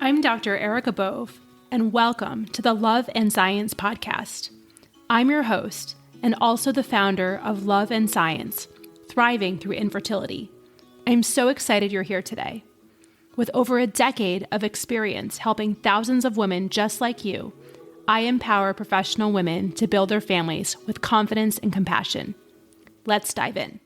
I'm Dr. Erica Bove, and welcome to the Love and Science podcast. I'm your host, and also the founder of Love and Science, Thriving Through Infertility. I'm so excited you're here today. With over a decade of experience helping thousands of women just like you, I empower professional women to build their families with confidence and compassion. Let's dive in.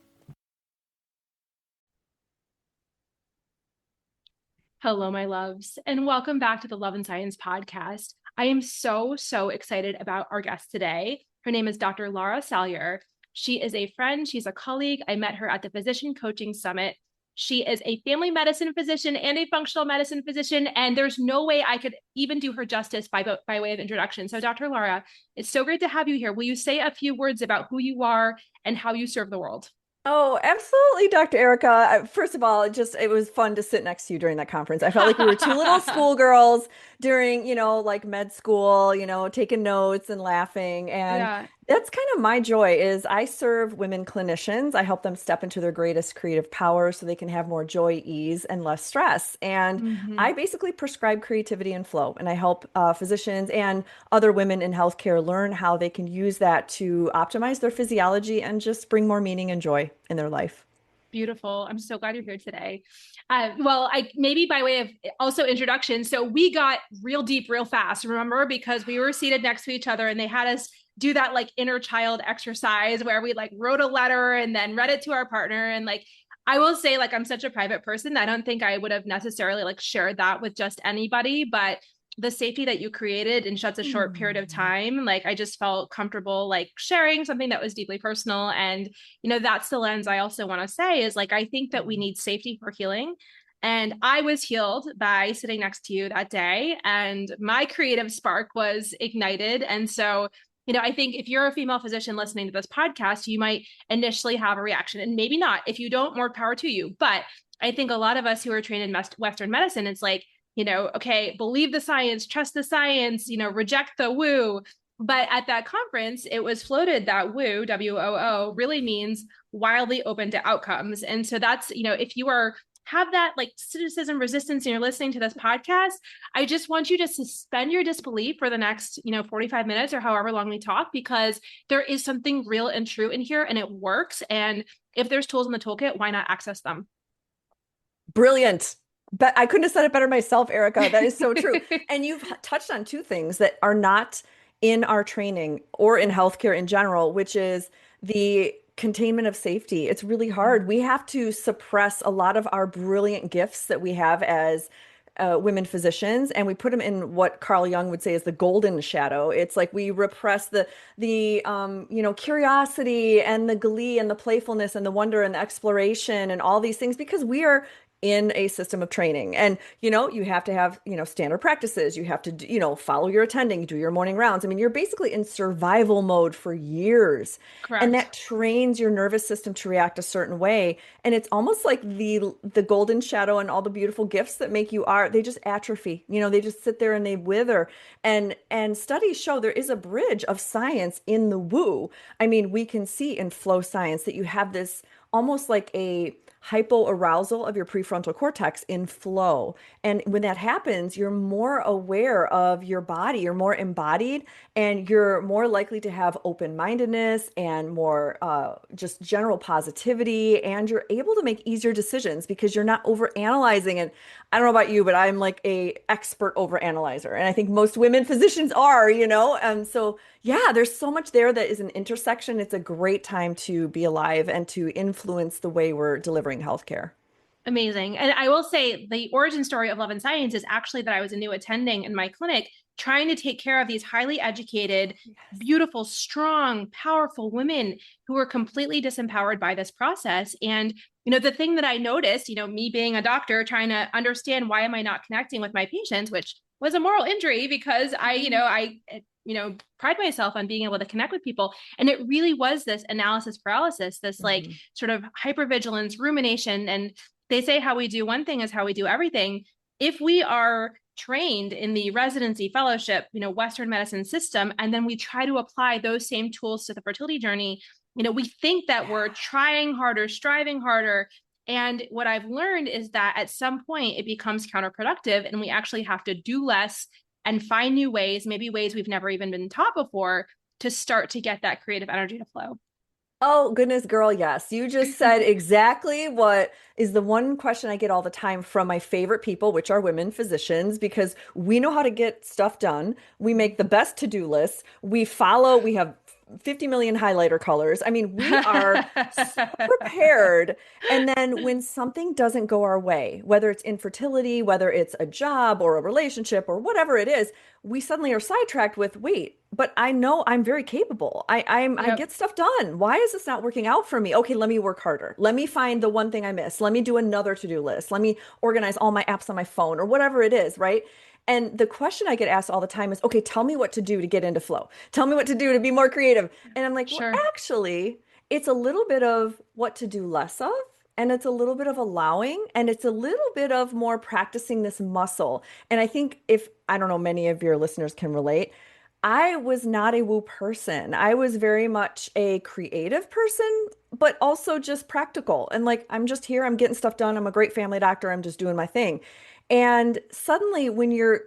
Hello, my loves, and welcome back to the Love and Science podcast. I am so excited about our guest today. Her name is Dr. Lara Salyer. She is a friend. She's a colleague. I met her at the Physician Coaching Summit. She is a family medicine physician and a functional medicine physician, and there's no way I could even do her justice by way of introduction. So Dr. Lara, it's so great to have you here. Will you say a few words about who you are and how you serve the world? Oh, absolutely, Dr. Erica. First of all, it was fun to sit next to you during that conference. I felt like we were two little schoolgirls during, like med school, taking notes and laughing. And Yeah. that's kind of my joy is I serve women clinicians. I help them step into their greatest creative power so they can have more joy, ease, and less stress. And I basically prescribe creativity and flow, and I help physicians and other women in healthcare learn how they can use that to optimize their physiology and just bring more meaning and joy in their life. Beautiful. I'm so glad you're here today. I maybe by way of also introduction. So we got real deep, real fast, remember, because we were seated next to each other and they had us do that like inner child exercise where we like wrote a letter and then read it to our partner. And like, I will say like, I'm such a private person. I don't think I would have necessarily like shared that with just anybody, but the safety that you created in such a short period of time, like I just felt comfortable like sharing something that was deeply personal. And, that's the lens I also want to say is like, I think that we need safety for healing. And I was healed by sitting next to you that day, and my creative spark was ignited. And so, I think if you're a female physician listening to this podcast, you might initially have a reaction and maybe not. If you don't, more power to you. But I think a lot of us who are trained in Western medicine, it's like, okay, believe the science, trust the science, reject the woo. But at that conference, it was floated that woo, WOO, really means wildly open to outcomes. And so that's, if you have that like cynicism resistance and you're listening to this podcast, I just want you to suspend your disbelief for the next, 45 minutes or however long we talk, because there is something real and true in here and it works. And if there's tools in the toolkit, why not access them? Brilliant. But I couldn't have said it better myself, Erica. That is so true. And you've touched on two things that are not in our training or in healthcare in general, which is the containment of safety. It's really hard. We have to suppress a lot of our brilliant gifts that we have as women physicians, and we put them in what Carl Jung would say is the golden shadow. It's like we repress the curiosity and the glee and the playfulness and the wonder and the exploration and all these things because we are in a system of training. And, you have to have, standard practices. You have to, follow your attending, do your morning rounds. I mean, you're basically in survival mode for years. And Correct. that trains your nervous system to react a certain way. And it's almost like the golden shadow and all the beautiful gifts that make you are, they just atrophy. They just sit there and they wither. And studies show there is a bridge of science in the woo. I mean, we can see in flow science that you have this almost like a hypoarousal of your prefrontal cortex in flow. And when that happens, you're more aware of your body, you're more embodied, and you're more likely to have open-mindedness and more just general positivity, and you're able to make easier decisions because you're not overanalyzing. And I don't know about you, but I'm like a expert overanalyzer. And I think most women physicians are, and so yeah, there's so much there that is an intersection. It's a great time to be alive and to influence the way we're delivering healthcare. Amazing. And I will say the origin story of Love and Science is actually that I was a new attending in my clinic trying to take care of these highly educated, Yes. beautiful, strong, powerful women who were completely disempowered by this process. And, the thing that I noticed, me being a doctor trying to understand why am I not connecting with my patients, which was a moral injury because I pride myself on being able to connect with people. And it really was this analysis paralysis, this like Mhm. sort of hypervigilance, rumination. And they say how we do one thing is how we do everything. If we are trained in the residency fellowship, Western medicine system, and then we try to apply those same tools to the fertility journey, we think that we're trying harder, striving harder. And what I've learned is that at some point it becomes counterproductive and we actually have to do less and find new ways, maybe ways we've never even been taught before, to start to get that creative energy to flow. Oh, goodness, girl, yes. You just said exactly what is the one question I get all the time from my favorite people, which are women physicians, because we know how to get stuff done. We make the best to-do lists. We follow, we have 50 million highlighter colors. I mean, we are so prepared. And then when something doesn't go our way, whether it's infertility, whether it's a job or a relationship or whatever it is, we suddenly are sidetracked with, wait, but I know I'm very capable. I Yep. get stuff done. Why is this not working out for me? Okay, let me work harder. Let me find the one thing I missed. Let me do another to-do list. Let me organize all my apps on my phone or whatever it is, right? And the question I get asked all the time is, okay, tell me what to do to get into flow. Tell me what to do to be more creative. And I'm like, well, Sure. actually, it's a little bit of what to do less of. And it's a little bit of allowing, and it's a little bit of more practicing this muscle. And I think if, I don't know, many of your listeners can relate, I was not a woo person. I was very much a creative person, but also just practical. And like, I'm just here, I'm getting stuff done. I'm a great family doctor. I'm just doing my thing. And suddenly, when you're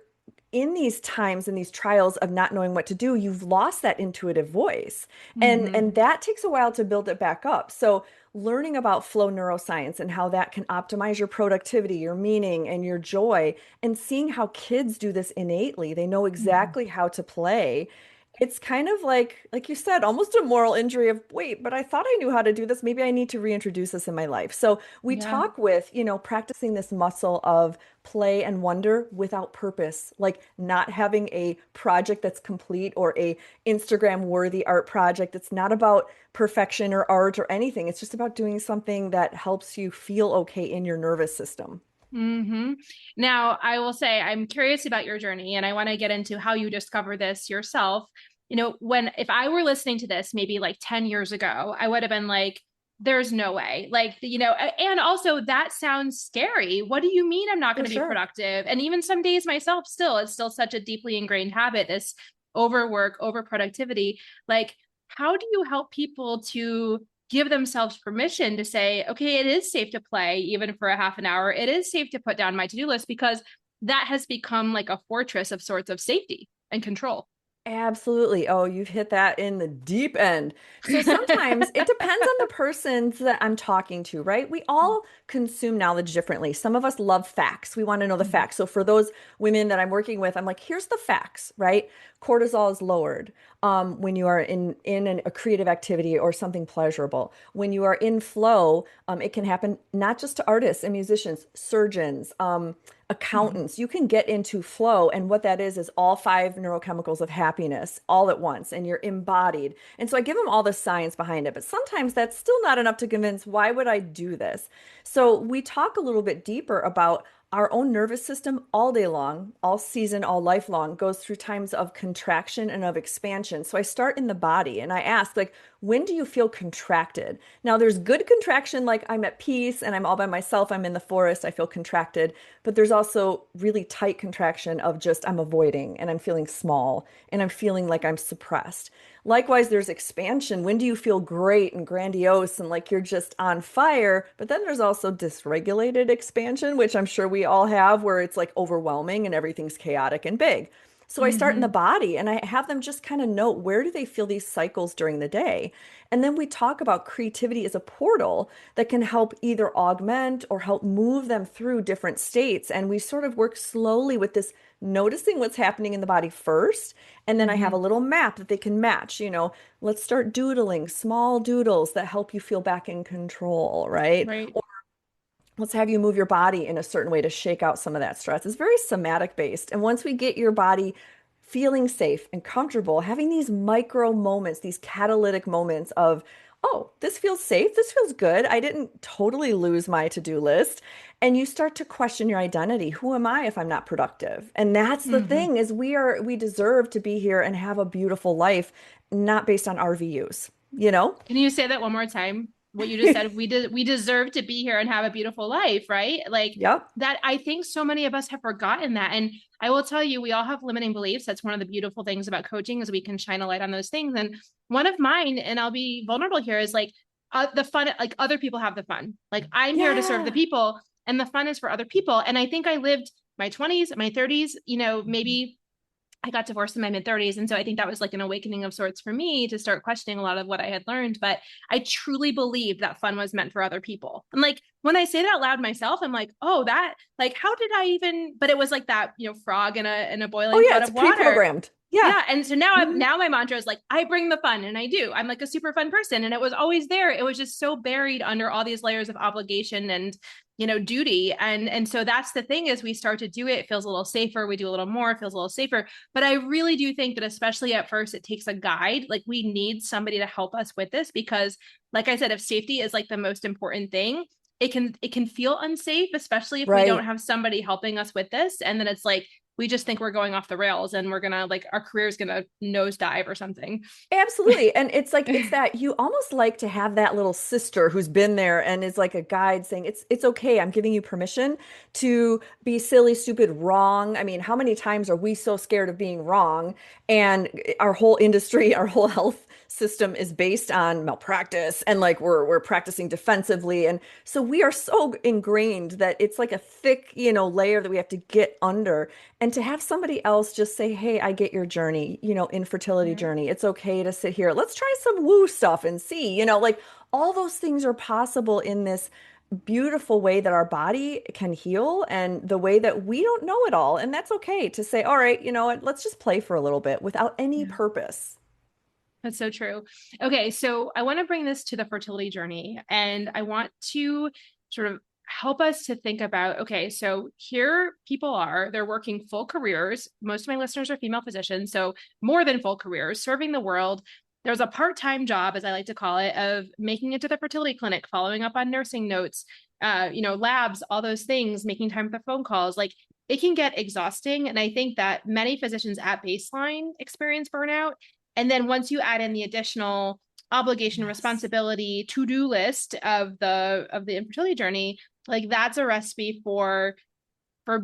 in these times and these trials of not knowing what to do, you've lost that intuitive voice. And Mm-hmm. that takes a while to build it back up. So learning about flow neuroscience and how that can optimize your productivity, your meaning, and your joy, and seeing how kids do this innately. They know Mm-hmm. exactly how to play. It's kind of like you said, almost a moral injury of, wait, but I thought I knew how to do this. Maybe I need to reintroduce this in my life. So we Yeah. talk with, practicing this muscle of play and wonder without purpose, like not having a project that's complete or a Instagram worthy art project. It's not about perfection or art or anything. It's just about doing something that helps you feel okay in your nervous system. Hmm. Now, I will say I'm curious about your journey and I want to get into how you discover this yourself. When if I were listening to this maybe like 10 years ago, I would have been like, there's no way. Like, and also that sounds scary. What do you mean I'm not going For to be sure. productive? And even some days myself still, it's still such a deeply ingrained habit, this overwork, overproductivity. Like, how do you help people to give themselves permission to say, okay, it is safe to play even for a half an hour. It is safe to put down my to-do list because that has become like a fortress of sorts of safety and control. Absolutely. Oh, you've hit that in the deep end. So sometimes it depends on the persons that I'm talking to, right? We all consume knowledge differently. Some of us love facts. We want to know the facts. So for those women that I'm working with, I'm like, here's the facts, right? Cortisol is lowered when you are a creative activity or something pleasurable. When you are in flow, it can happen not just to artists and musicians, surgeons, Mhm. accountants. You can get into flow, and what that is all five neurochemicals of happiness all at once, and you're embodied. And so I give them all the science behind it, but sometimes that's still not enough to convince, why would I do this? So we talk a little bit deeper about our own nervous system all day long, all season, all lifelong, goes through times of contraction and of expansion. So I start in the body and I ask, like, when do you feel contracted? Now, there's good contraction, like I'm at peace and I'm all by myself, I'm in the forest, I feel contracted. But there's also really tight contraction of just I'm avoiding and I'm feeling small and I'm feeling like I'm suppressed. Likewise, there's expansion. When do you feel great and grandiose and like you're just on fire? But then there's also dysregulated expansion, which I'm sure we all have, where it's like overwhelming and everything's chaotic and big. So I start in the Mhm. body and I have them just kind of note, where do they feel these cycles during the day? And then we talk about creativity as a portal that can help either augment or help move them through different states. And we sort of work slowly with this, noticing what's happening in the body first. And then I have a Mhm. little map that they can match. Let's start doodling small doodles that help you feel back in control, right? Right. Let's have you move your body in a certain way to shake out some of that stress. It's very somatic based. And once we get your body feeling safe and comfortable, having these micro moments, these catalytic moments of, oh, this feels safe, this feels good. I didn't totally lose my to-do list. And you start to question your identity. Who am I if I'm not productive? And that's the Mhm. thing, is we deserve to be here and have a beautiful life, not based on RVUs, you know? Can you say that one more time? What you just said, we deserve to be here and have a beautiful life, right? Like Yep. that, I think so many of us have forgotten that. And I will tell you, we all have limiting beliefs. That's one of the beautiful things about coaching is we can shine a light on those things. And one of mine, and I'll be vulnerable here, is like the fun, like other people have the fun. Like I'm here to serve the Yeah. people and the fun is for other people. And I think I lived my 20s, my 30s, maybe I got divorced in my mid 30s. And so I think that was like an awakening of sorts for me to start questioning a lot of what I had learned. But I truly believed that fun was meant for other people. And like when I say that out loud myself, I'm like, oh, that, like, how did I even, but it was like that, frog in a Oh boiling yeah, pot it's of water. pre-programmed. Yeah. Yeah. And so now Mhm. now my mantra is like, I bring the fun and I do. I'm like a super fun person. And it was always there. It was just so buried under all these layers of obligation and, duty. And so that's the thing is we start to do it. It feels a little safer. We do a little more, it feels a little safer. But I really do think that especially at first, it takes a guide. Like we need somebody to help us with this because, like I said, if safety is like the most important thing, it can feel unsafe, especially if we don't Right. have somebody helping us with this. And then it's like we just think we're going off the rails and we're gonna like our career is gonna nosedive or something. Absolutely. And it's like it's that you almost like to have that little sister who's been there and is like a guide saying it's okay. I'm giving you permission to be silly, stupid, wrong. I mean, how many times are we so scared of being wrong? And our whole industry, our whole health system is based on malpractice and like we're practicing defensively. And so we are so ingrained that it's like a thick, layer that we have to get under. And to have somebody else just say, hey, I get your journey, infertility Yeah. journey. It's okay to sit here. Let's try some woo stuff and see, like all those things are possible in this beautiful way that our body can heal and the way that we don't know it all. And that's okay to say, all right, you know what, let's just play for a little bit without any Yeah. purpose. That's so true. Okay, so I want to bring this to the fertility journey and I want to sort of help us to think about okay, so here people are, they're working full careers. Most of my listeners are female physicians, so more than full careers, serving the world. There's a part-time job, as I like to call it, of making it to the fertility clinic, following up on nursing notes, labs, all those things, making time for the phone calls. Like it can get exhausting. And I think that many physicians at baseline experience burnout. And then once you add in the additional obligation, Yes. responsibility, to-do list of the infertility journey, like that's a recipe for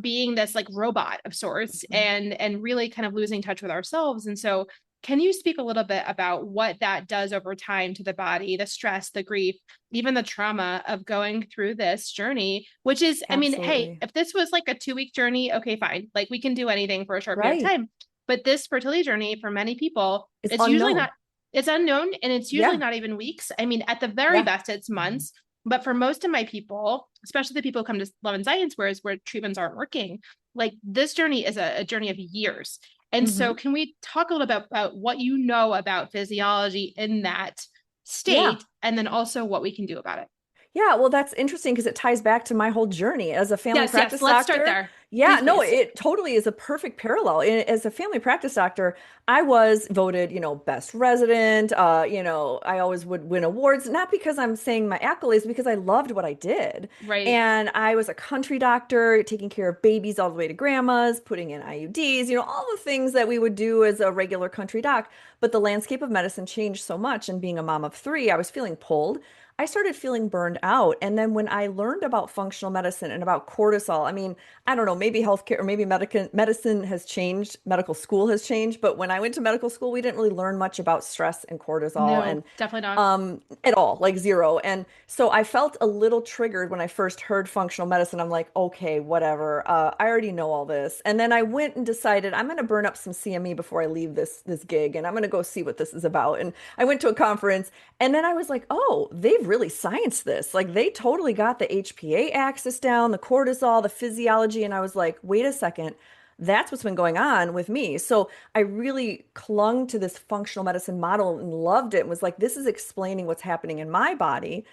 being this like robot of sorts Mhm. and really kind of losing touch with ourselves. And so can you speak a little bit about what that does over time to the body, the stress, the grief, even the trauma of going through this journey, which is, I mean, hey, Absolutely. if this was like a 2 week journey, okay, fine. Like we can do anything for a short period of Right. time. But this fertility journey for many people, It's it's usually unknown. not, it's unknown and it's usually Yeah. not even weeks. I mean, at the very Yeah. best, it's months. But for most of my people, especially the people who come to Love and Science, where treatments aren't working, like this journey is a journey of years. And so, Hmm. can we talk a little bit about what you know about physiology in that Yeah. state, and then also what we can do about it? Yeah, well, that's interesting because it ties back to my whole journey as a family Yes, yes. practice Let's start doctor. there. Yeah, Please, no, please. it totally is a perfect parallel. As a family practice doctor, I was voted, best resident. I always would win awards, not because I'm saying my accolades, because I loved what I did. Right. And I was a country doctor, taking care of babies all the way to grandmas, putting in IUDs, all the things that we would do as a regular country doc. But the landscape of medicine changed so much. And being a mom of three, I was feeling pulled. I started feeling burned out. And then when I learned about functional medicine and about cortisol, I mean, I don't know, maybe healthcare or maybe medicine has changed, medical school has changed, but when I went to medical school, we didn't really learn much about stress and cortisol No, and definitely not. at all, like zero. And so I felt a little triggered when I first heard functional medicine. I'm like, okay, whatever. I already know all this. And then I went and decided I'm going to burn up some CME before I leave this gig, and I'm going to go see what this is about. And I went to a conference, and then I was like, oh, they've really scienced this. Like they totally got the HPA axis down, the cortisol, the physiology. And I was like, wait a second. That's what's been going on with me. So I really clung to this functional medicine model and loved it and was like, this is explaining what's happening in my body.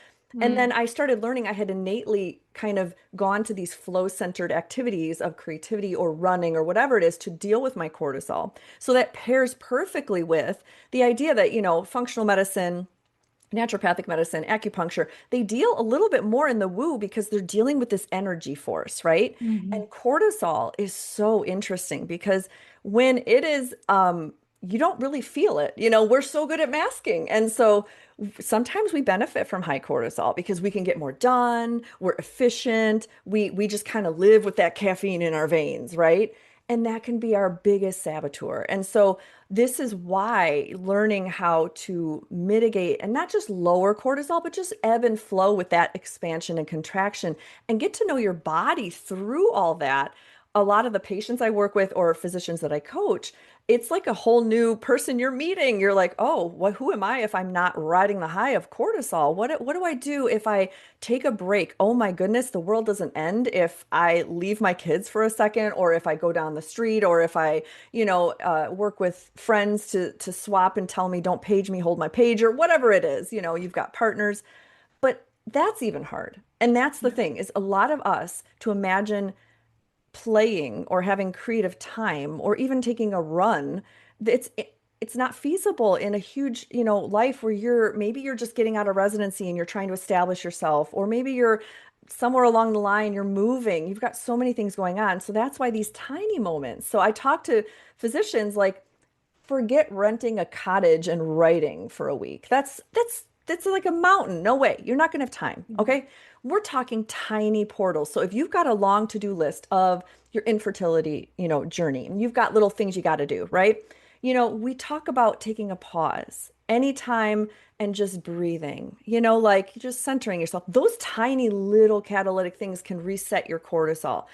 And then Mm, I started learning I had innately kind of gone to these flow-centered activities of creativity or running or whatever it is to deal with my cortisol. So that pairs perfectly with the idea that, functional medicine, naturopathic medicine, acupuncture, they deal a little bit more in the woo because they're dealing with this energy force, right? mhm. And cortisol is so interesting because when it is, you don't really feel it. We're so good at masking. And so sometimes we benefit from high cortisol because we can get more done, we're efficient, we just kind of live with that caffeine in our veins, right? And that can be our biggest saboteur. And so this is why learning how to mitigate and not just lower cortisol, but just ebb and flow with that expansion and contraction and get to know your body through all that. A lot of the patients I work with or physicians that I coach, it's like a whole new person you're meeting. You're like, oh, who am I if I'm not riding the high of cortisol? What do I do if I take a break? Oh my goodness, the world doesn't end if I leave my kids for a second, or if I go down the street, or if I, work with friends to swap and tell me, don't page me, hold my page, or whatever it is. You've got partners, but that's even hard. And that's the Yeah. thing is a lot of us to imagine playing or having creative time or even taking a run, it's not feasible in a huge, life where maybe you're just getting out of residency and you're trying to establish yourself, or maybe you're somewhere along the line, you're moving, you've got so many things going on. So that's why these tiny moments. So I talk to physicians like, forget renting a cottage and writing for a week. That's like a mountain. No way. You're not going to have time. Mhm. Okay. We're talking tiny portals. So if you've got a long to-do list of your infertility, journey, and you've got little things you got to do, right? We talk about taking a pause anytime and just breathing, like just centering yourself. Those tiny little catalytic things can reset your cortisol.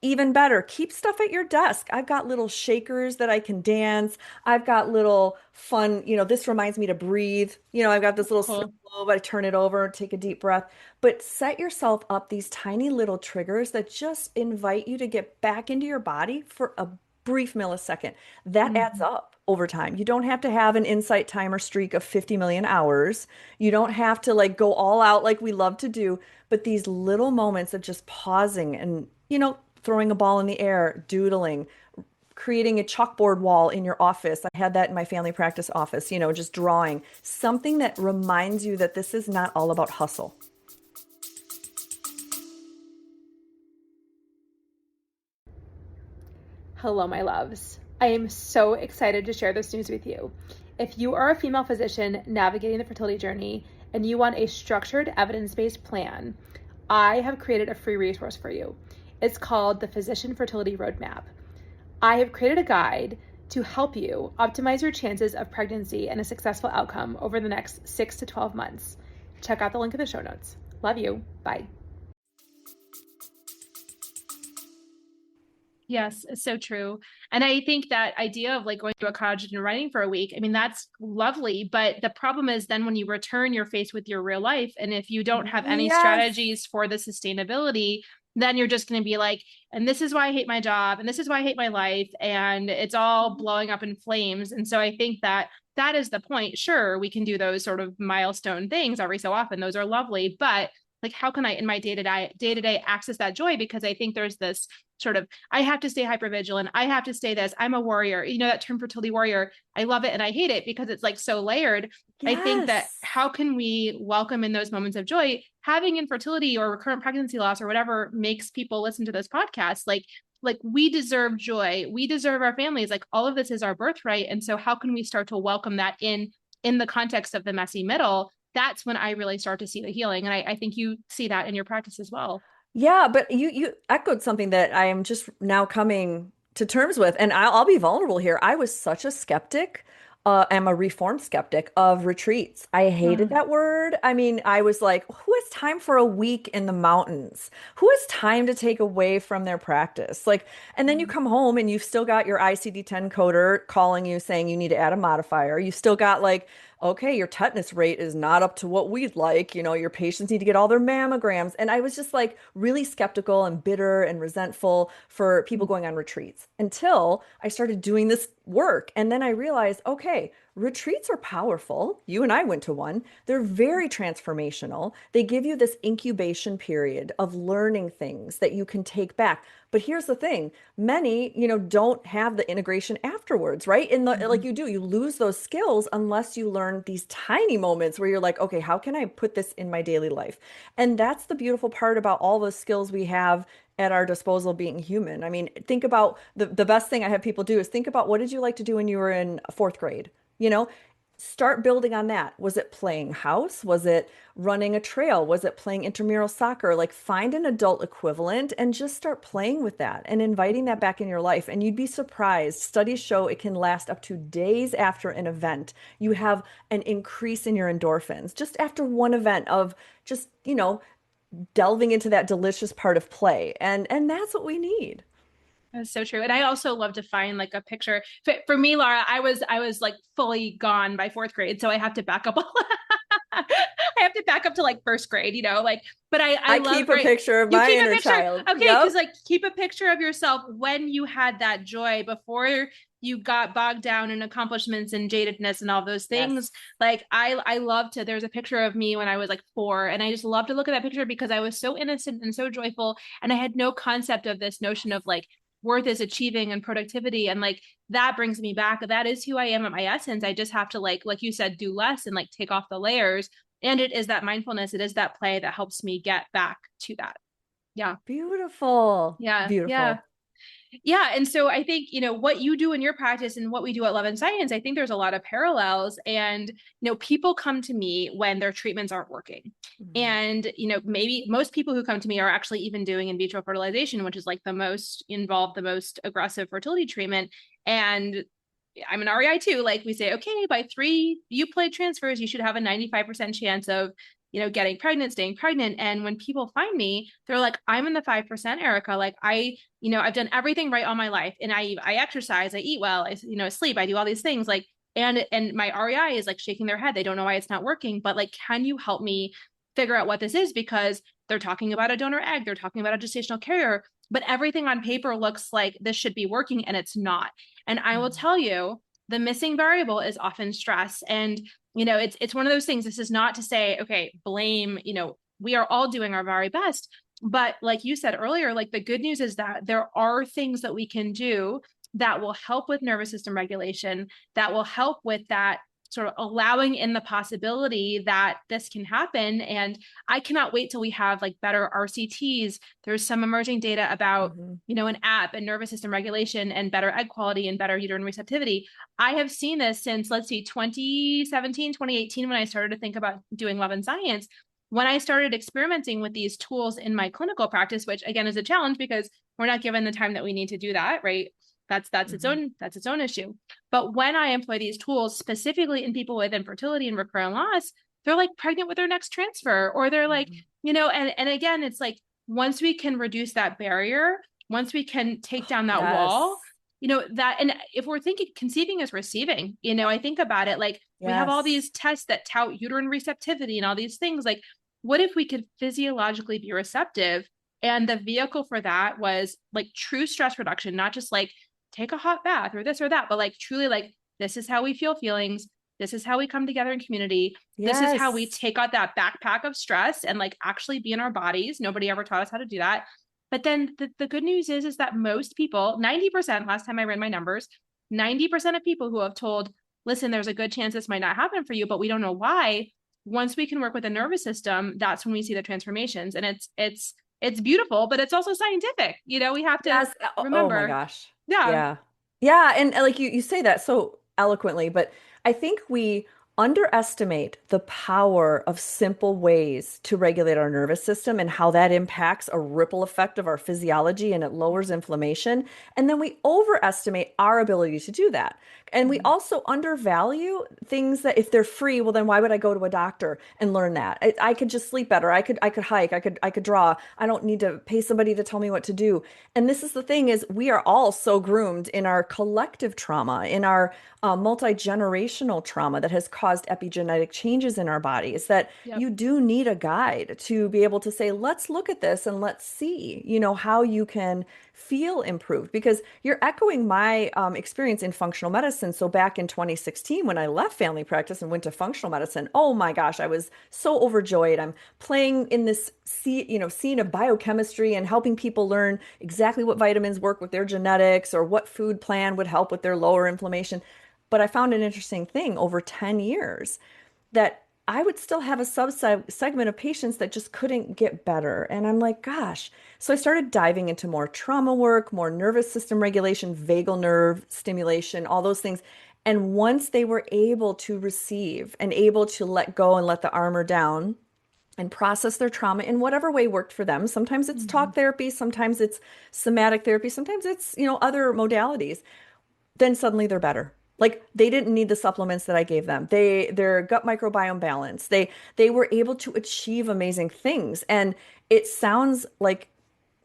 Even better, keep stuff at your desk. I've got little shakers that I can dance. I've got little fun, this reminds me to breathe. I've got this little snow Cool. globe. I turn it over, take a deep breath. But set yourself up these tiny little triggers that just invite you to get back into your body for a brief millisecond. That adds Mhm. up over time. You don't have to have an insight timer streak of 50 million hours. You don't have to like go all out like we love to do, but these little moments of just pausing and, throwing a ball in the air, doodling, creating a chalkboard wall in your office. I had that in my family practice office, just drawing something that reminds you that this is not all about hustle. Hello, my loves. I am so excited to share this news with you. If you are a female physician navigating the fertility journey and you want a structured, evidence-based plan, I have created a free resource for you. It's called the Physician Fertility Roadmap. I have created a guide to help you optimize your chances of pregnancy and a successful outcome over the next 6 to 12 months. Check out the link in the show notes. Love you. Bye. Yes, it's so true. And I think that idea of like going to a cottage and writing for a week, I mean, that's lovely. But the problem is then when you return, you're faced with your real life. And if you don't have any Yes. strategies for the sustainability, then you're just going to be like, and this is why I hate my job. And this is why I hate my life. And it's all blowing up in flames. And so I think that that is the point. Sure, we can do those sort of milestone things every so often. Those are lovely. But like, how can I in my day-to-day access that joy? Because I think there's this sort of I have to stay hypervigilant. I have to stay this. I'm a warrior. That term fertility warrior. I love it and I hate it because it's like so layered. I think that Yes. how can we welcome in those moments of joy? Having infertility or recurrent pregnancy loss or whatever makes people listen to this podcast. Like we deserve joy. We deserve our families. Like all of this is our birthright. And so how can we start to welcome that in the context of the messy middle? That's when I really start to see the healing. And I think you see that in your practice as well. Yeah, but you echoed something that I am just now coming to terms with, and I'll be vulnerable here. I was such a skeptic. I'm a reformed skeptic of retreats. I hated Mm. that word. I mean, I was like, who has time for a week in the mountains? Who has time to take away from their practice? Like, and then you come home and you've still got your ICD-10 coder calling you saying you need to add a modifier. You still got like, okay, your tetanus rate is not up to what we'd like. Your patients need to get all their mammograms. And I was just like really skeptical and bitter and resentful for people going on retreats until I started doing this work. And then I realized, okay, retreats are powerful. You and I went to one. They're very transformational. They give you this incubation period of learning things that you can take back. But here's the thing, many, don't have the integration afterwards, right? Like Mhm. you do, you lose those skills unless you learn these tiny moments where you're like, okay, how can I put this in my daily life? And that's the beautiful part about all the skills we have at our disposal being human. I mean, think about the best thing I have people do is think about what did you like to do when you were in fourth grade? You know, start building on that. Was it playing house? Was it running a trail? Was it playing intramural soccer? Like find an adult equivalent and just start playing with that and inviting that back in your life. And you'd be surprised. Studies show it can last up to days after an event. You have an increase in your endorphins just after one event of just, delving into that delicious part of play. And that's what we need. That's so true. And I also love to find like a picture. For me, Lara, I was like fully gone by fourth grade. So I have to back up. I have to back up to like first grade, like, but I love keep a picture of my inner child. Okay. Yep. Cause like keep a picture of yourself when you had that joy before you got bogged down in accomplishments and jadedness and all those things. Yes. Like I love to, there's a picture of me when I was like 4 and I just love to look at that picture because I was so innocent and so joyful. And I had no concept of this notion of like worth is achieving and productivity. And like, that brings me back. That is who I am at my essence. I just have to like you said, do less and like take off the layers. And it is that mindfulness. It is that play that helps me get back to that. Yeah. Beautiful. Yeah. Beautiful. Yeah. Yeah. And so I think, what you do in your practice and what we do at Love and Science, I think there's a lot of parallels. And, people come to me when their treatments aren't working. Mm-hmm. And, maybe most people who come to me are actually even doing in vitro fertilization, which is like the most involved, the most aggressive fertility treatment. And I'm an REI too. Like we say, okay, by 3 euploid transfers, you should have a 95% chance of getting pregnant, staying pregnant. And when people find me, they're like, I'm in the 5%, Erica. Like I've done everything right all my life. And I exercise, I eat well, I sleep, I do all these things. Like, and my REI is like shaking their head. They don't know why it's not working, but like, can you help me figure out what this is? Because they're talking about a donor egg, they're talking about a gestational carrier, but everything on paper looks like this should be working and it's not. And I will tell you, the missing variable is often stress. And it's one of those things. This is not to say, okay, blame, we are all doing our very best. But like you said earlier, like the good news is that there are things that we can do that will help with nervous system regulation, that will help with that sort of allowing in the possibility that this can happen. And I cannot wait till we have like better RCTs. There's some emerging data about, an app and nervous system regulation and better egg quality and better uterine receptivity. I have seen this since, let's see, 2017, 2018, when I started to think about doing Love and Science, when I started experimenting with these tools in my clinical practice, which again is a challenge because we're not given the time that we need to do that, right? That's its own issue. But when I employ these tools specifically in people with infertility and recurrent loss, they're like pregnant with their next transfer, or they're like, and again, it's like, once we can reduce that barrier, once we can take down that wall, that, and if we're thinking conceiving is receiving, I think about it, like we have all these tests that tout uterine receptivity and all these things. Like, what if we could physiologically be receptive? And the vehicle for that was like true stress reduction, not just like take a hot bath or this or that, but like truly like, this is how we feel feelings. This is how we come together in community. This is how we take out that backpack of stress and like actually be in our bodies. Nobody ever taught us how to do that. But then the good news is that most people, 90%, last time I ran my numbers, 90% of people who have told, listen, there's a good chance this might not happen for you, but we don't know why. Once we can work with the nervous system, that's when we see the transformations. And it's beautiful, but it's also scientific. We have to remember. Oh my gosh. Yeah. Yeah. Yeah. And like you say that so eloquently, but I think we underestimate the power of simple ways to regulate our nervous system and how that impacts a ripple effect of our physiology and it lowers inflammation. And then we overestimate our ability to do that. And we also undervalue things that if they're free, well, then why would I go to a doctor and learn that? I could just sleep better. I could hike. I could draw. I don't need to pay somebody to tell me what to do. And this is the thing is we are all so groomed in our collective trauma, in our multi-generational trauma that has caused epigenetic changes in our bodies that you do need a guide to be able to say, let's look at this and let's see, how you can feel improved, because you're echoing my experience in functional medicine. So back in 2016, when I left family practice and went to functional medicine, oh my gosh, I was so overjoyed. I'm playing in this scene of biochemistry and helping people learn exactly what vitamins work with their genetics or what food plan would help with their lower inflammation. But I found an interesting thing over 10 years that I would still have a segment of patients that just couldn't get better. And I'm like, gosh. So I started diving into more trauma work, more nervous system regulation, vagal nerve stimulation, all those things. And once they were able to receive and able to let go and let the armor down and process their trauma in whatever way worked for them. Sometimes it's Mhm. talk therapy, sometimes it's somatic therapy, sometimes it's, other modalities. Then suddenly they're better. Like they didn't need the supplements that I gave them. Their gut microbiome balance. They were able to achieve amazing things. And it sounds like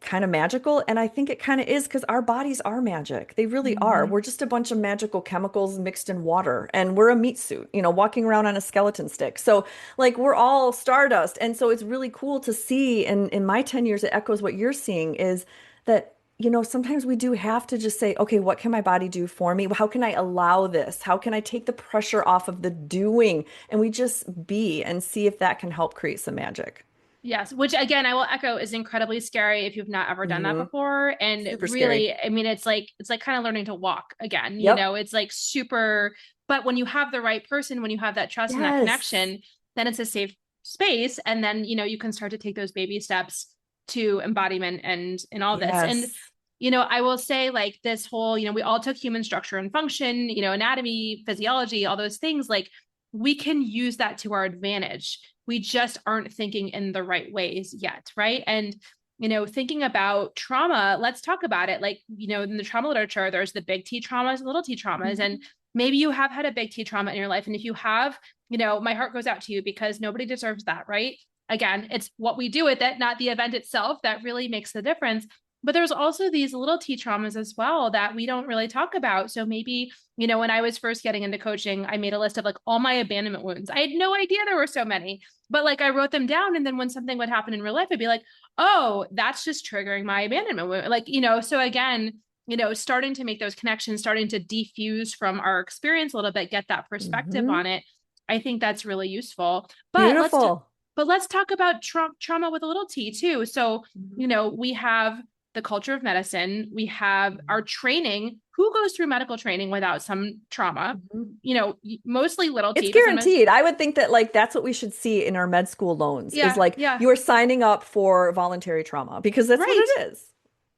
kind of magical. And I think it kind of is because our bodies are magic. They really are. Mhm. We're just a bunch of magical chemicals mixed in water. And we're a meat suit, walking around on a skeleton stick. So like we're all stardust. And so it's really cool to see. And in my 10 years, it echoes what you're seeing is that, sometimes we do have to just say, okay, what can my body do for me? How can I allow this? How can I take the pressure off of the doing? And we just be and see if that can help create some magic. Yes, which again, I will echo is incredibly scary if you've not ever done that Hmm. before. And Super scary. really, I mean, it's like kind of learning to walk again, Yep. it's like super, but when you have the right person, when you have that trust and that Yes. connection, then it's a safe space. And then, you can start to take those baby steps to embodiment and in all this. And, Yes. I will say like this whole, we all took human structure and function, anatomy, physiology, all those things, like we can use that to our advantage. We just aren't thinking in the right ways yet, right? And thinking about trauma, let's talk about it. Like, in the trauma literature, there's the big T traumas and little T traumas. Mhm. And maybe you have had a big T trauma in your life. And if you have, my heart goes out to you because nobody deserves that, right? Again, it's what we do with it, not the event itself, that really makes the difference. But there's also these little T traumas as well that we don't really talk about. So maybe, when I was first getting into coaching, I made a list of like all my abandonment wounds. I had no idea there were so many, but like I wrote them down. And then when something would happen in real life, I'd be like, oh, that's just triggering my abandonment wound. Like, so again, starting to make those connections, starting to defuse from our experience a little bit, get that perspective Mhm. on it. I think that's really useful. But Beautiful. let's talk about trauma with a little T too. So, Mhm. we have the culture of medicine, we have our training. Who goes through medical training without some trauma? Mhm. Mostly little It's T, but sometimes, guaranteed. I would think that like that's what we should see in our med school loans is yeah, like yeah, you are signing up for voluntary trauma because that's what right. it is.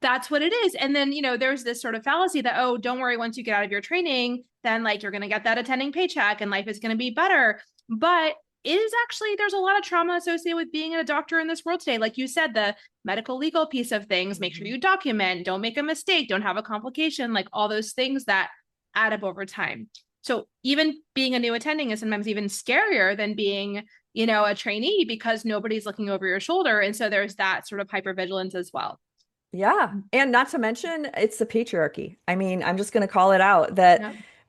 That's what it is. And then, there's this sort of fallacy that, oh, don't worry, once you get out of your training, then like you're going to get that attending paycheck and life is going to be better. But it is actually, there's a lot of trauma associated with being a doctor in this world today. Like you said, the medical legal piece of things, make sure Mhm. you document, don't make a mistake, don't have a complication, like all those things that add up over time. So even being a new attending is sometimes even scarier than being, a trainee because nobody's looking over your shoulder. And so there's that sort of hypervigilance as well. Yeah. And not to mention, it's the patriarchy. I mean, I'm just going to call it out that,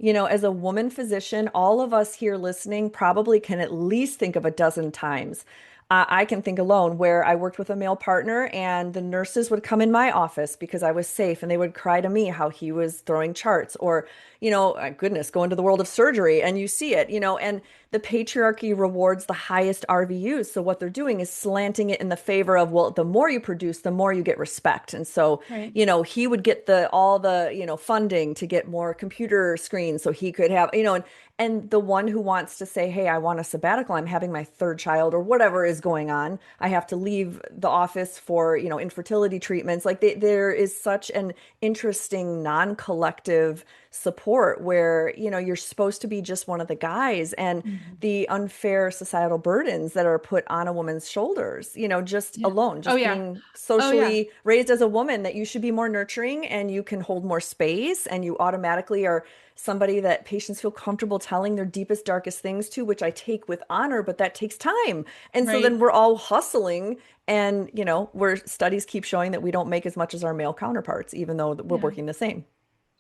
Yeah. as a woman physician, all of us here listening probably can at least think of a dozen times. I can think alone where I worked with a male partner and the nurses would come in my office because I was safe and they would cry to me how he was throwing charts or, goodness, go into the world of surgery and you see it, and the patriarchy rewards the highest RVUs. So what they're doing is slanting it in the favor of, well, the more you produce, the more you get respect. And so, Right. he would get all the, funding to get more computer screens so he could have, and the one who wants to say, hey, I want a sabbatical, I'm having my third child or whatever is going on. I have to leave the office for, infertility treatments. Like there is such an interesting non-collective support where, you're supposed to be just one of the guys and Mhm. the unfair societal burdens that are put on a woman's shoulders, just Yeah. alone, Oh just yeah. being Oh yeah. socially raised as a woman, that you should be more nurturing and you can hold more space and you automatically are somebody that patients feel comfortable telling their deepest, darkest things to, which I take with honor, but that takes time. And so then Right. we're all hustling and, where studies keep showing that we don't make as much as our male counterparts, even though we're Yeah. working the same.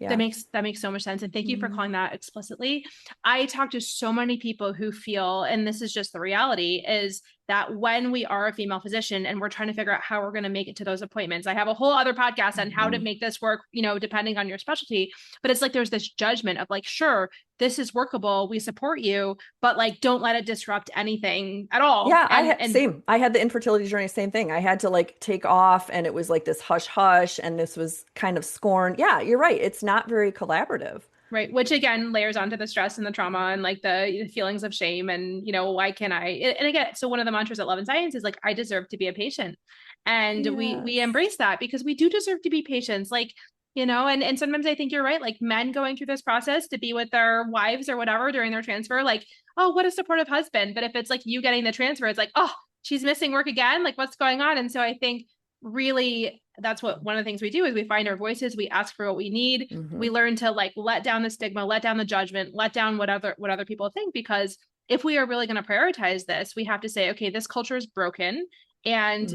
That Yeah. makes so much sense. And thank you for Mhm. calling that explicitly. I talk to so many people who feel, and this is just the reality, is that when we are a female physician and we're trying to figure out how we're going to make it to those appointments. I have a whole other podcast on how to Mhm. make this work, depending on your specialty. But it's like there's this judgment of like, sure, this is workable, we support you, but like don't let it disrupt anything at all. Yeah, I And had and same. I had the infertility journey, same thing. I had to like take off and it was like this hush hush and this was kind of scorn. Yeah, you're right. It's not very collaborative. right, which again layers onto the stress and the trauma and like the feelings of shame and why can't I, and again, so one of the mantras at Love and Science is like I deserve to be a patient, and we Yes. embrace that because we do deserve to be patients. Like And sometimes I think you're right, like men going through this process to be with their wives or whatever during their transfer, like, oh, what a supportive husband. But if it's like you getting the transfer, it's like, oh, she's missing work again, like what's going on? And so I think really that's what one of the things we do is we find our voices, we ask for what we need, we learn to like let down the stigma, let down the judgment, let down what other people think, because if we are really going to prioritize this, we have to say, okay, this culture is broken, and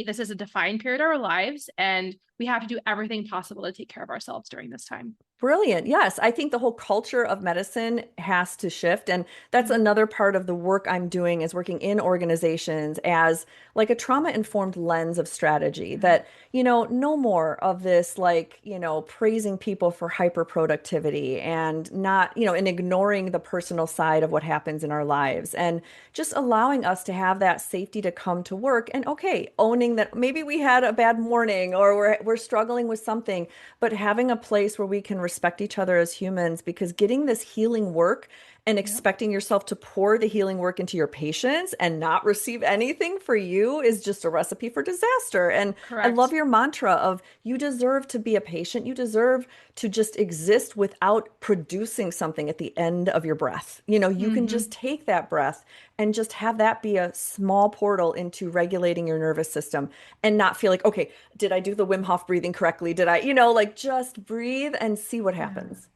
this is a defined period of our lives, and we have to do everything possible to take care of ourselves during this time. Brilliant. Yes, I think the whole culture of medicine has to shift. And that's another part of the work I'm doing, is working in organizations as like a trauma-informed lens of strategy, that, no more of this, like, praising people for hyper productivity and not, and ignoring the personal side of what happens in our lives, and just allowing us to have that safety to come to work and, okay, owning that maybe we had a bad morning or we're struggling with something, but having a place where we can respect each other as humans, because getting this healing work and expecting yourself to pour the healing work into your patients and not receive anything for you is just a recipe for disaster. And I Correct. love your mantra of you deserve to be a patient. You deserve to just exist without producing something at the end of your breath. You can just take that breath and just have that be a small portal into regulating your nervous system, and not feel like, okay, did I do the Wim Hof breathing correctly? Did I, like just breathe and see what happens.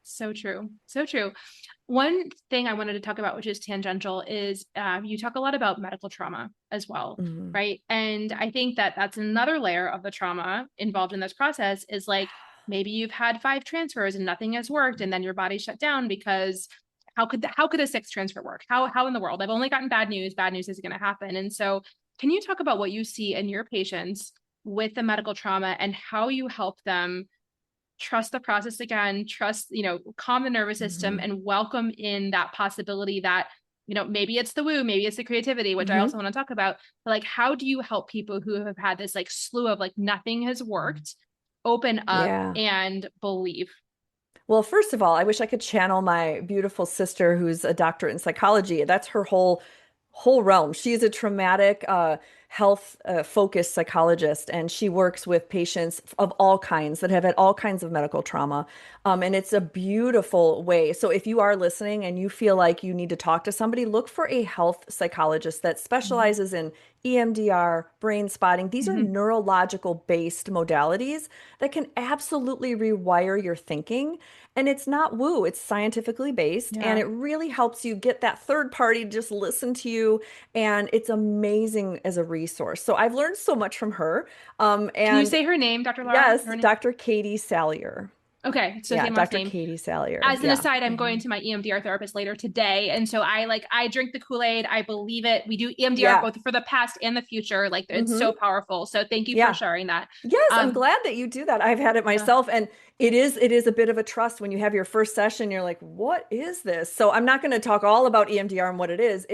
So true. So true. One thing I wanted to talk about, which is tangential, is you talk a lot about medical trauma as well, right? And I think that that's another layer of the trauma involved in this process, is like maybe you've had 5 transfers and nothing has worked, and then your body shut down because how could a 6th transfer work? How in the world? I've only gotten bad news. Bad news is going to happen. And so, can you talk about what you see in your patients with the medical trauma and how you help them trust the process again, calm the nervous system and welcome in that possibility that, maybe it's the woo, maybe it's the creativity, which I also want to talk about, but like, how do you help people who have had this like slew of like nothing has worked, open up Yeah. and believe? Well, first of all, I wish I could channel my beautiful sister who's a doctorate in psychology. That's her whole realm. She's a traumatic health focused psychologist, and she works with patients of all kinds that have had all kinds of medical trauma. And it's a beautiful way. So if you are listening and you feel like you need to talk to somebody, look for a health psychologist that specializes in EMDR, brain spotting. These are neurological based modalities that can absolutely rewire your thinking. And it's not woo, it's scientifically based. Yeah. And it really helps you get that third party to just listen to you. And it's amazing as a resource. So I've learned so much from her. Can you And say her name, Dr. Lara? yes, Dr. Katie Salyer. Okay, so Yeah, same last Dr. name. Katie Salyer. As an Yeah. aside, I'm going to my EMDR therapist later today. And so I drink the Kool-Aid. I believe it. We do EMDR Yeah. both for the past and the future. Like it's Mm-hmm. so powerful. So thank you for Yeah. sharing that. Yes, I'm glad that you do that. I've had it Yeah. myself, and it is a bit of a trust when you have your first session. You're like, what is this? So I'm not going to talk all about EMDR and what it is.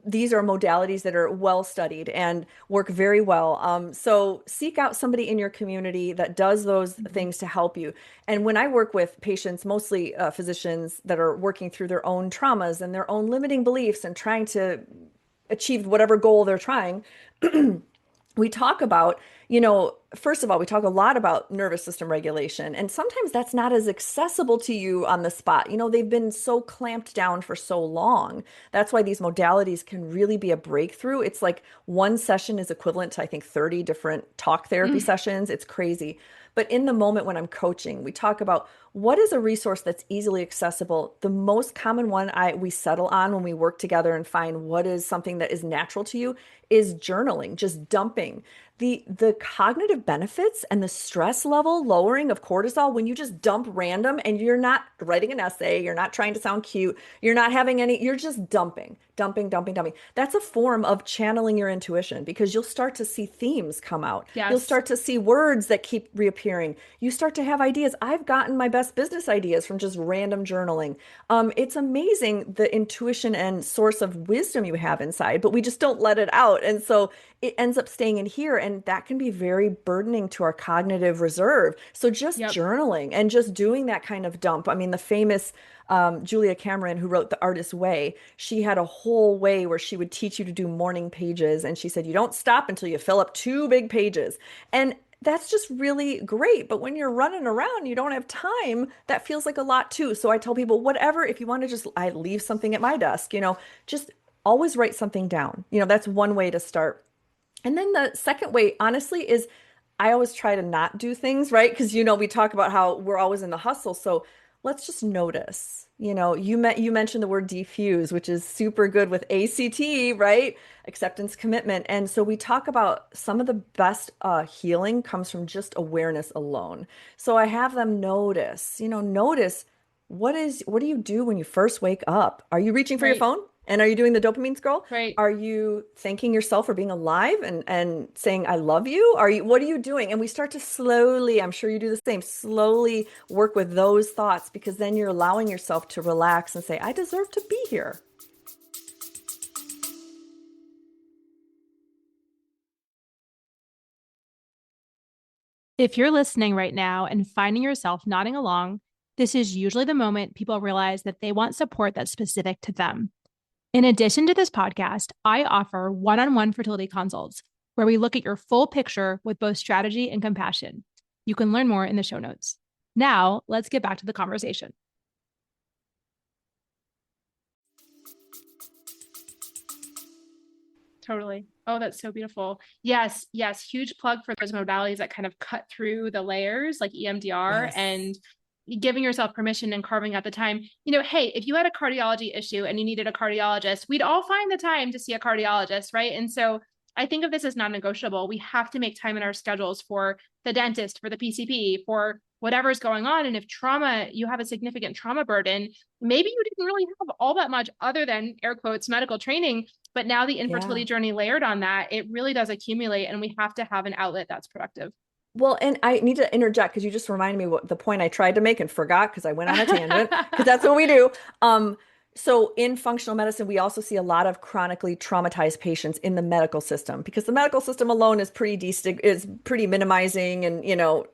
These are modalities that are well studied and work very well. So seek out somebody in your community that does those things to help you. And when I work with patients, mostly physicians that are working through their own traumas and their own limiting beliefs and trying to achieve whatever goal they're trying. We talk about, first of all, we talk a lot about nervous system regulation, and sometimes that's not as accessible to you on the spot. They've been so clamped down for so long. That's why these modalities can really be a breakthrough. It's like one session is equivalent to, I think, 30 different talk therapy sessions. It's crazy. But in the moment when I'm coaching, we talk about what is a resource that's easily accessible. The most common one we settle on when we work together and find what is something that is natural to you is journaling, just dumping. The cognitive benefits and the stress level lowering of cortisol when you just dump random, and you're not writing an essay, you're not trying to sound cute, you're not having you're just dumping. That's a form of channeling your intuition, because you'll start to see themes come out. Yes. You'll start to see words that keep reappearing. You start to have ideas. I've gotten my best business ideas from just random journaling. It's amazing the intuition and source of wisdom you have inside, but we just don't let it out. And so it ends up staying in here, and that can be very burdening to our cognitive reserve. So just journaling and just doing that kind of dump. I mean, the famous Julia Cameron, who wrote The Artist's Way, she had a whole way where she would teach you to do morning pages. And she said, you don't stop until you fill up 2 big pages. And that's just really great. But when you're running around, you don't have time. That feels like a lot too. So I tell people, whatever, if you want to just, I leave something at my desk, just always write something down. That's one way to start. And then the second way, honestly, is I always try to not do things, right? Because we talk about how we're always in the hustle. So let's just notice. You mentioned the word defuse, which is super good with ACT, right? Acceptance, commitment. And so we talk about some of the best healing comes from just awareness alone. So I have them notice what do you do when you first wake up? Are you reaching for your Right. phone? And are you doing the dopamine scroll? Right. Are you thanking yourself for being alive and saying, I love you? What are you doing? And we start to slowly, I'm sure you do the same, slowly work with those thoughts, because then you're allowing yourself to relax and say, I deserve to be here. If you're listening right now and finding yourself nodding along, this is usually the moment people realize that they want support that's specific to them. In addition to this podcast, I offer one-on-one fertility consults where we look at your full picture with both strategy and compassion. You can learn more in the show notes. Now, let's get back to the conversation. Totally. Oh, that's so beautiful. Yes, yes. Huge plug for those modalities that kind of cut through the layers, like EMDR, Yes. and giving yourself permission and carving out the time. Hey, if you had a cardiology issue and you needed a cardiologist, we'd all find the time to see a cardiologist, right? And so I think of this as non-negotiable. We have to make time in our schedules for the dentist, for the PCP, for whatever's going on. And if you have a significant trauma burden, maybe you didn't really have all that much other than air quotes medical training, but now the infertility journey layered on that, it really does accumulate, and we have to have an outlet that's productive. Well, and I need to interject because you just reminded me what the point I tried to make and forgot because I went on a tangent, because that's what we do. So in functional medicine, we also see a lot of chronically traumatized patients in the medical system, because the medical system alone is pretty minimizing and,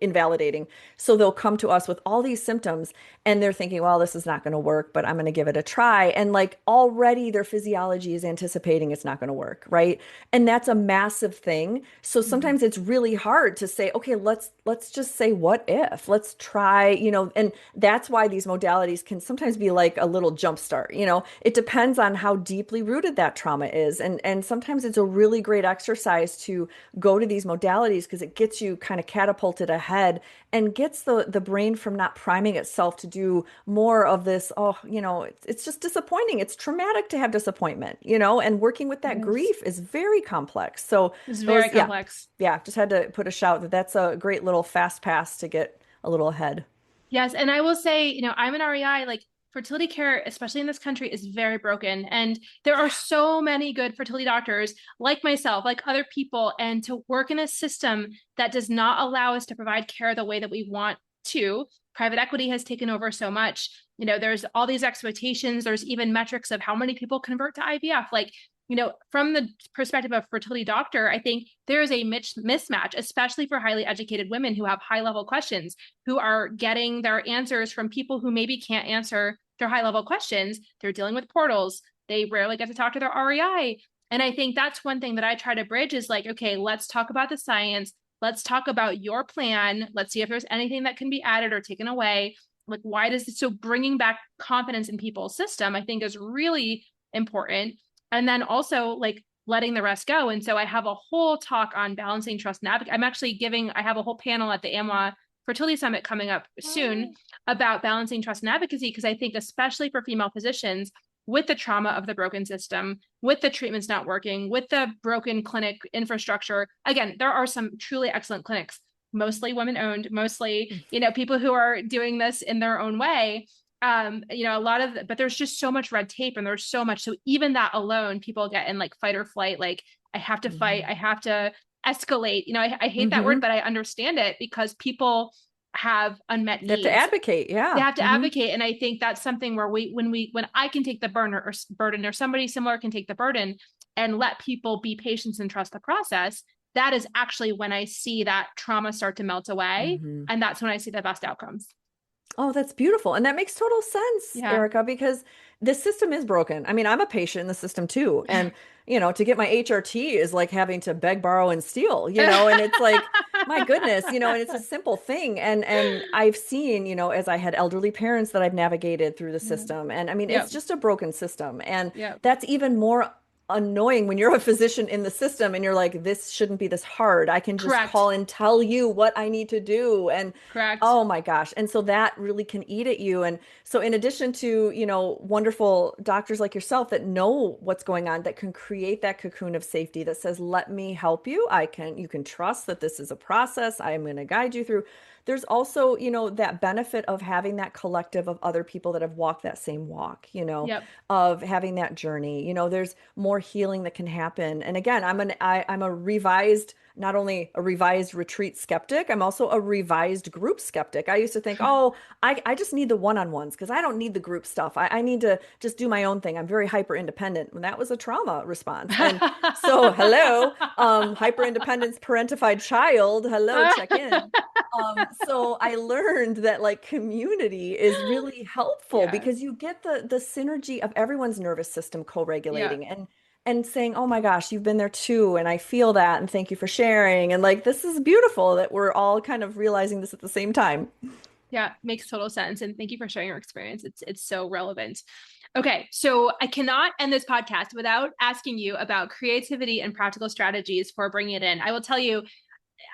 invalidating. So they'll come to us with all these symptoms and they're thinking, well, this is not going to work, but I'm going to give it a try. And like already their physiology is anticipating it's not going to work, right? And that's a massive thing. So sometimes it's really hard to say, okay, let's just say, what if? Let's try, and that's why these modalities can sometimes be like a little jump start. It depends on how deeply rooted that trauma is. And sometimes it's a really great exercise to go to these modalities because it gets you kind of catapulted ahead and gets the brain from not priming itself to do more of this. It's just disappointing. It's traumatic to have disappointment, and working with that grief is very complex. So it's very complex. Yeah. Just had to put a shout that's a great little fast pass to get a little ahead. Yes. And I will say, I'm an REI, like fertility care, especially in this country, is very broken. And there are so many good fertility doctors like myself, like other people, and to work in a system that does not allow us to provide care the way that we want to. Private equity has taken over so much. There's all these expectations. There's even metrics of how many people convert to IVF. Like, from the perspective of fertility doctor, I think there is a mismatch, especially for highly educated women who have high level questions, who are getting their answers from people who maybe can't answer their high level questions. They're dealing with portals. They rarely get to talk to their REI. And I think that's one thing that I try to bridge is like, okay, let's talk about the science. Let's talk about your plan. Let's see if there's anything that can be added or taken away. Like, why does this? So bringing back confidence in people's system, I think, is really important. And then also like letting the rest go. And so I have a whole talk on balancing trust and advocacy. I have a whole panel at the AMWA Fertility Summit coming up soon about balancing trust and advocacy, because I think especially for female physicians, with the trauma of the broken system, with the treatments not working, with the broken clinic infrastructure, again, there are some truly excellent clinics, mostly women owned, mostly, people who are doing this in their own way. But there's just so much red tape and there's so much. So even that alone, people get in like fight or flight. Like I have to fight. I have to escalate. I hate that word, but I understand it because people have unmet needs. They have to advocate. Yeah. They have to advocate. And I think that's something where when I can take the burden or somebody similar can take the burden and let people be patient and trust the process, that is actually when I see that trauma start to melt away. And that's when I see the best outcomes. Oh, that's beautiful. And that makes total sense, Erica, because the system is broken. I mean, I'm a patient in the system too. And, you know, to get my HRT is like having to beg, borrow, and steal, you know, and it's like, my goodness, you know, and it's a simple thing. And I've seen, you know, as I had elderly parents that I've navigated through the Yeah. system. And I mean, it's Yep. just a broken system. And Yep. that's even more annoying when you're a physician in the system and you're like, this shouldn't be this hard. I can just Correct. call and tell you what I need to do. And Correct. oh my gosh. And so that really can eat at you. And so in addition to, you know, wonderful doctors like yourself that know what's going on, that can create that cocoon of safety that says, let me help you. You can trust that this is a process. I am going to guide you through. There's also, you know, that benefit of having that collective of other people that have walked that same walk, you know, Yep. of having that journey. You know, there's more healing that can happen. And again, I'm a revised, not only a revised retreat skeptic, I'm also a revised group skeptic. I used to think, oh, I just need the one-on-ones because I don't need the group stuff. I need to just do my own thing. I'm very hyper independent. And that was a trauma response. And so, hello, hyper independence, parentified child. Hello, check in. So I learned that like community is really helpful Yeah. because you get the synergy of everyone's nervous system Yeah. co-regulating and saying, "Oh my gosh, you've been there too, and I feel that, and thank you for sharing." And like this is beautiful that we're all kind of realizing this at the same time. Yeah, makes total sense. And thank you for sharing your experience. It's so relevant. Okay, so I cannot end this podcast without asking you about creativity and practical strategies for bringing it in. I will tell you,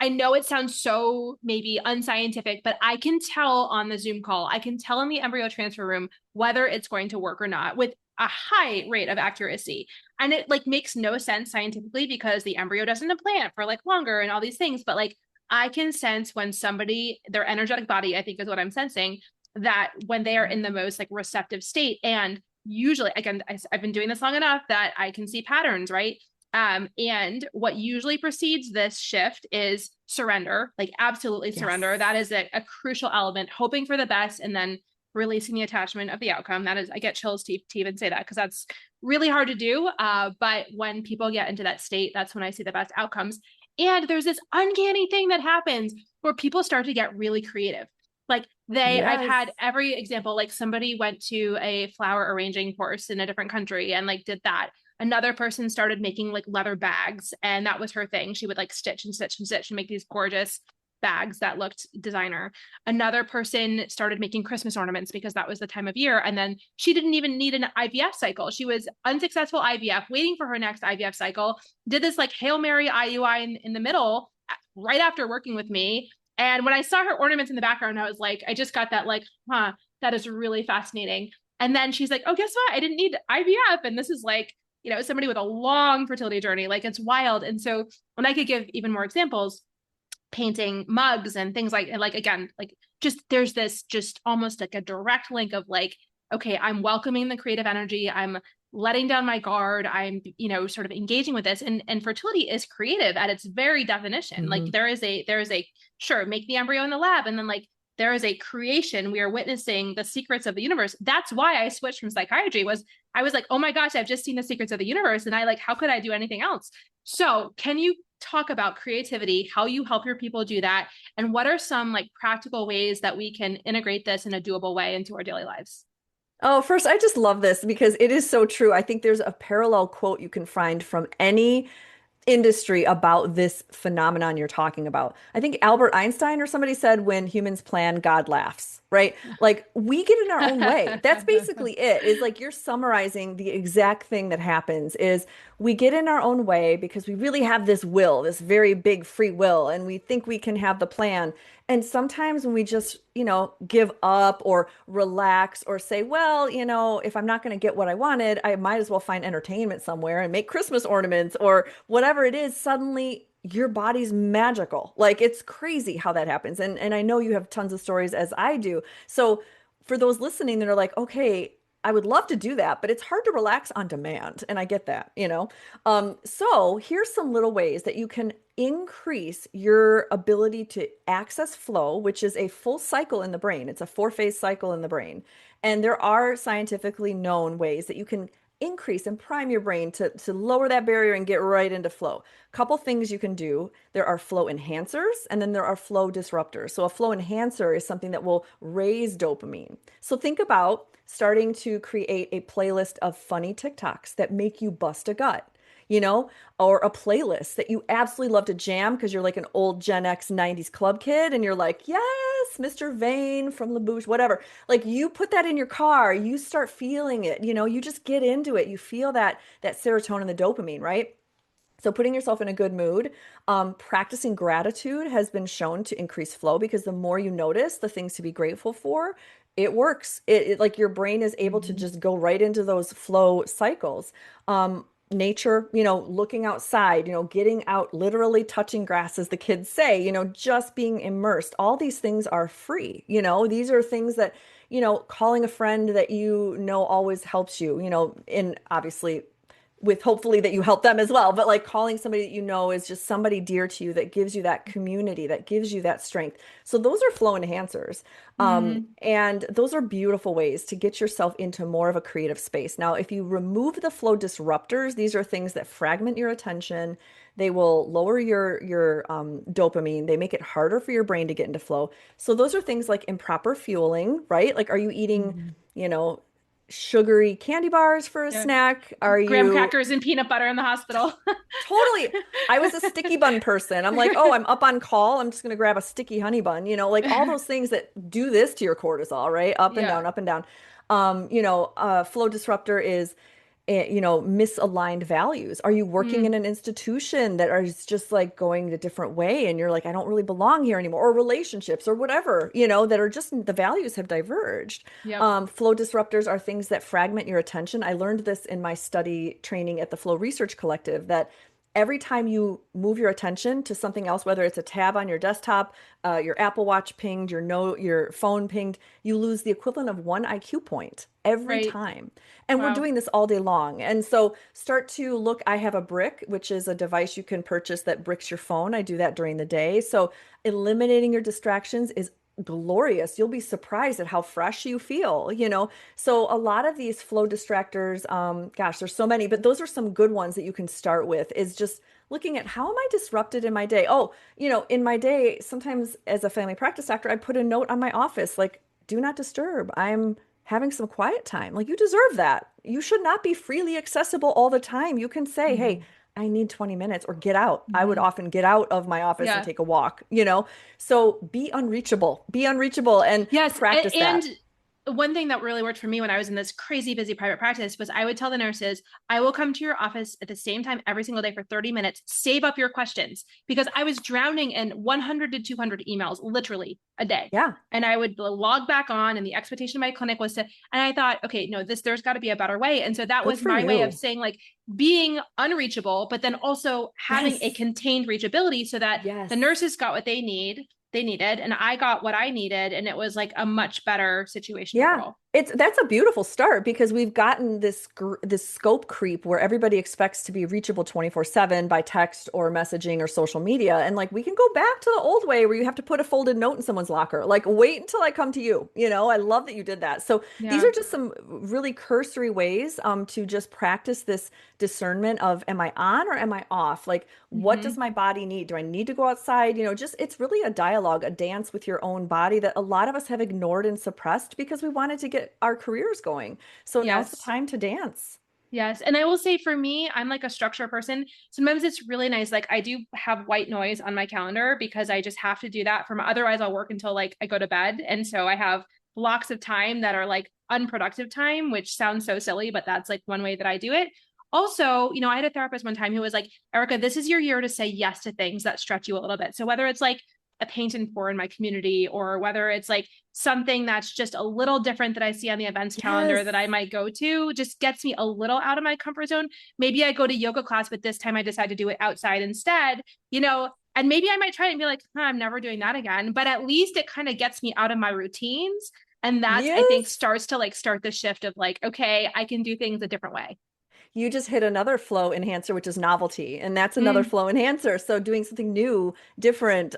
I know it sounds so maybe unscientific, but I can tell on the Zoom call, I can tell in the embryo transfer room whether it's going to work or not with a high rate of accuracy. And it like makes no sense scientifically because the embryo doesn't implant for like longer and all these things. But like I can sense when somebody, their energetic body, I think is what I'm sensing, that when they are in the most like receptive state. And usually, again, I've been doing this long enough that I can see patterns, right? And what usually precedes this shift is surrender, like absolutely Yes. surrender. That is a crucial element, hoping for the best and then releasing the attachment of the outcome. That is, I get chills to even say that because that's really hard to do. But when people get into that state, that's when I see the best outcomes. And there's this uncanny thing that happens where people start to get really creative. Like I've Yes. had every example, like somebody went to a flower arranging course in a different country and like did that. Another person started making like leather bags, and that was her thing. She would like stitch and stitch and stitch and make these gorgeous bags that looked designer. Another person started making Christmas ornaments because that was the time of year. And then she didn't even need an IVF cycle. She was unsuccessful IVF, waiting for her next IVF cycle, did this like Hail Mary IUI in the middle right after working with me. And when I saw her ornaments in the background, I was like, I just got that like, huh, that is really fascinating. And then she's like, oh, guess what? I didn't need IVF. And this is like, you know, somebody with a long fertility journey, like it's wild. And so when I could give even more examples, painting mugs and things like again, like just there's this just almost like a direct link of like, okay, I'm welcoming the creative energy. I'm letting down my guard. I'm, you know, sort of engaging with this. And fertility is creative at its very definition. Like Mhm. there is a sure, make the embryo in the lab. And then like there is a creation. We are witnessing the secrets of the universe. That's why I switched from psychiatry was I was like, oh my gosh, I've just seen the secrets of the universe. And I like, how could I do anything else? So can you talk about creativity, how you help your people do that? And what are some like practical ways that we can integrate this in a doable way into our daily lives? Oh, first, I just love this because it is so true. I think there's a parallel quote you can find from any industry about this phenomenon you're talking about. I think Albert Einstein or somebody said, when humans plan, God laughs, right? Like we get in our own way. That's basically it. Is like you're summarizing the exact thing that happens is we get in our own way because we really have this will, this very big free will, and we think we can have the plan. And sometimes when we just, you know, give up or relax or say, well, you know, if I'm not going to get what I wanted, I might as well find entertainment somewhere and make Christmas ornaments or whatever it is, suddenly your body's magical. Like it's crazy how that happens. And I know you have tons of stories as I do. So for those listening that are like, okay, I would love to do that, but it's hard to relax on demand. And I get that, you know? So here's some little ways that you can increase your ability to access flow, which is a full cycle in the brain. It's a four-phase cycle in the brain. And there are scientifically known ways that you can increase and prime your brain to lower that barrier and get right into flow. Couple things you can do. There are flow enhancers and then there are flow disruptors. So a flow enhancer is something that will raise dopamine. So think about starting to create a playlist of funny TikToks that make you bust a gut, you know, or a playlist that you absolutely love to jam because you're like an old Gen X 90s club kid and you're like, yes, Mr. Vane from La Bouche, whatever. Like you put that in your car, you start feeling it, you know, you just get into it. You feel that serotonin, the dopamine, right? So putting yourself in a good mood, practicing gratitude has been shown to increase flow because the more you notice the things to be grateful for, it works. It like your brain is able to just go right into those flow cycles. Nature, you know, looking outside, you know, getting out, literally touching grass, as the kids say, you know, just being immersed. All these things are free. You know, these are things that, you know, calling a friend that you know always helps you, you know, in obviously with hopefully that you help them as well. But like calling somebody that you know is just somebody dear to you that gives you that community, that gives you that strength. So those are flow enhancers. And those are beautiful ways to get yourself into more of a creative space. Now, if you remove the flow disruptors, these are things that fragment your attention. They will lower your dopamine. They make it harder for your brain to get into flow. So those are things like improper fueling, right? Like, are you eating, you know, sugary candy bars for a Yeah. snack? Are Graham you crackers and peanut butter in the hospital. totally? I was a sticky bun person. I'm like, oh, I'm up on call. I'm just going to grab a sticky honey bun, you know, like all those things that do this to your cortisol, right? Up and Yeah. down, up and down. You know, flow disruptor is you know, misaligned values. Are you working in an institution that is just like going a different way and you're like, I don't really belong here anymore, or relationships or whatever, you know, that are just the values have diverged. Yep. Flow disruptors are things that fragment your attention. I learned this in my study training at the Flow Research Collective that every time you move your attention to something else, whether it's a tab on your desktop, your Apple Watch pinged, your phone pinged, you lose the equivalent of one IQ point every Right. time. And we're Wow. doing this all day long. And so start to look, I have a brick, which is a device you can purchase that bricks your phone. I do that during the day. So eliminating your distractions is glorious. You'll be surprised at how fresh you feel, you know? So a lot of these flow distractors, gosh, there's so many, but those are some good ones that you can start with is just looking at how am I disrupted in my day? Oh, you know, in my day, sometimes as a family practice doctor, I put a note on my office, like, do not disturb. I'm having some quiet time. Like you deserve that. You should not be freely accessible all the time. You can say, hey, I need 20 minutes or get out. I would often get out of my office and Yeah. take a walk, you know? So be unreachable and Yes. practice And that. one thing that really worked for me when I was in this crazy busy private practice was I would tell the nurses, I will come to your office at the same time every single day for 30 minutes, save up your questions, because I was drowning in 100 to 200 emails literally a day. Yeah. And I would log back on, and the expectation of my clinic was to, and I thought, okay, no, there's got to be a better way. And so that Good was for my way of you. saying like being unreachable, but then also having a Yes. contained reachability so that Yes. the nurses got what they needed, and I got what I needed, and it was like a much better situation Yeah. overall. That's a beautiful start because we've gotten this scope creep where everybody expects to be reachable 24/7 by text or messaging or social media. And like we can go back to the old way where you have to put a folded note in someone's locker. Like wait until I come to you. You know, I love that you did that. So these Yeah. are just some really cursory ways to just practice this discernment of am I on or am I off? Like what does my body need? Do I need to go outside? You know, just it's really a dialogue, a dance with your own body that a lot of us have ignored and suppressed because we wanted to get our careers going. So now's the Yes. time to dance. Yes. And I will say for me, I'm like a structure person. Sometimes it's really nice. Like I do have white noise on my calendar because I just have to do that for my, otherwise I'll work until like I go to bed. And so I have blocks of time that are like unproductive time, which sounds so silly, but that's like one way that I do it. Also, you know, I had a therapist one time who was like, Erica, this is your year to say yes to things that stretch you a little bit. So whether it's like a paint and pour in my community, or whether it's like something that's just a little different that I see on the events calendar Yes. that I might go to, just gets me a little out of my comfort zone. Maybe I go to yoga class, but this time I decide to do it outside instead, you know, and maybe I might try it and be like, I'm never doing that again. But at least it kind of gets me out of my routines. And that's, I think, Yes. starts to like start the shift of like, okay, I can do things a different way. You just hit another flow enhancer, which is novelty, and that's another flow enhancer. So doing something new, different.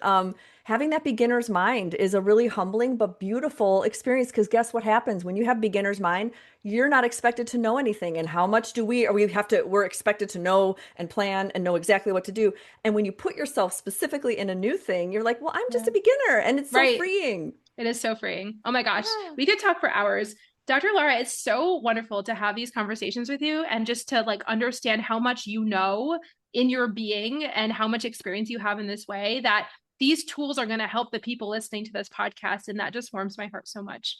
having that beginner's mind is a really humbling but beautiful experience, because guess what happens when you have beginner's mind? You're not expected to know anything. And how much do we, or we have to, we're expected to know and plan and know exactly what to do. And when you put yourself specifically in a new thing, you're like, well, I'm just Yeah. a beginner, and it's so Right. freeing. It is so freeing. Oh my gosh. Yeah. We could talk for hours. Dr. Lara, it's so wonderful to have these conversations with you and just to like understand how much you know in your being and how much experience you have in this way, that these tools are going to help the people listening to this podcast. And that just warms my heart so much.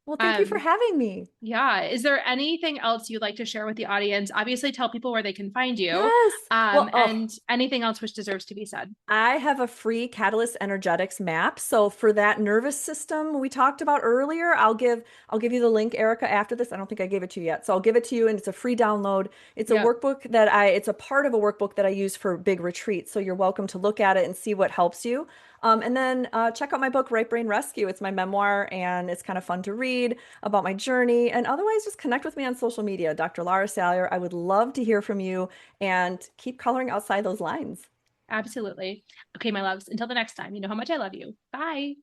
Well, thank you for having me. Yeah. Is there anything else you'd like to share with the audience? Obviously, tell people where they can find you. Yes. Well, And anything else which deserves to be said. I have a free Catalyst Energetics map. So for that nervous system we talked about earlier, I'll give you the link, Erica, after this. I don't think I gave it to you yet. So I'll give it to you, and it's a free download. It's a workbook it's a part of a workbook that I use for big retreats. So you're welcome to look at it and see what helps you. And then check out my book, Right Brain Rescue. It's my memoir, and it's kind of fun to read about my journey. And otherwise, just connect with me on social media, Dr. Lara Salyer. I would love to hear from you, and keep coloring outside those lines. Absolutely. Okay, my loves, until the next time, you know how much I love you. Bye.